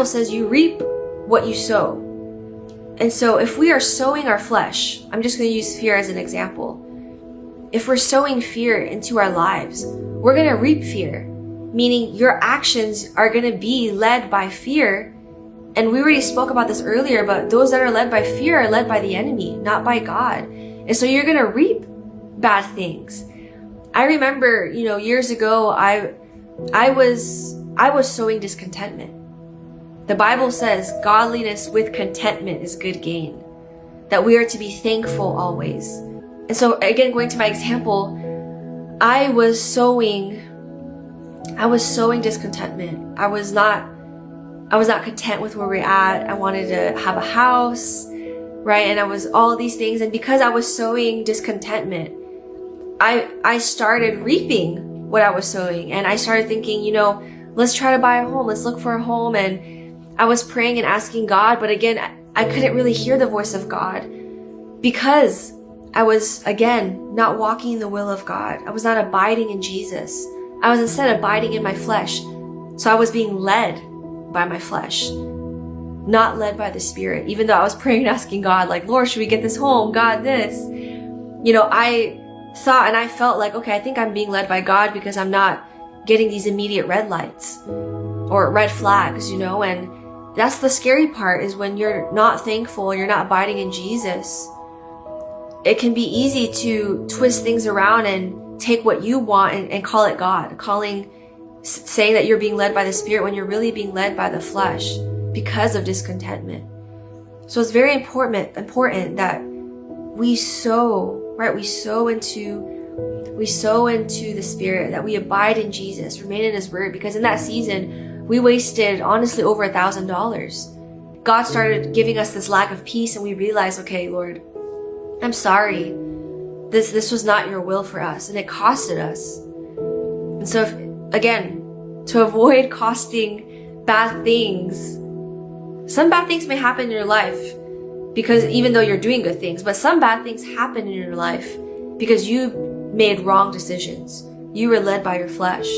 Bible says you reap what you sow. And so if we are sowing our flesh, I'm just going to use fear as an example. If we're sowing fear into our lives, we're going to reap fear, meaning your actions are going to be led by fear. And we already spoke about this earlier, but those that are led by fear are led by the enemy, not by God. And so you're going to reap bad things. I remember, years ago, I was sowing discontentment. The Bible says godliness with contentment is good gain, that we are to be thankful always. And so again, going to my example, I was sowing discontentment. I was not content with where we're at. I wanted to have a house, right? And I was all these things. And because I was sowing discontentment, I started reaping what I was sowing. And I started thinking, let's try to buy a home. Let's look for a home. And I was praying and asking God, but again, I couldn't really hear the voice of God because I was, again, not walking in the will of God. I was not abiding in Jesus. I was instead abiding in my flesh. So I was being led by my flesh, not led by the Spirit. Even though I was praying and asking God, like, Lord, should we get this home? God, this. I thought and I felt like, okay, I think I'm being led by God because I'm not getting these immediate red lights or red flags, and that's the scary part, is when you're not thankful, you're not abiding in Jesus. It can be easy to twist things around and take what you want and call it God, saying that you're being led by the Spirit when you're really being led by the flesh because of discontentment. So it's very important that we sow, right? We sow into the Spirit, that we abide in Jesus, remain in His Word, because in that season, we wasted, honestly, over $1,000. God started giving us this lack of peace, and we realized, okay, Lord, I'm sorry. This was not your will for us, and it costed us. And so, again, to avoid costing bad things, some bad things may happen in your life because even though you're doing good things, but some bad things happen in your life because you made wrong decisions. You were led by your flesh.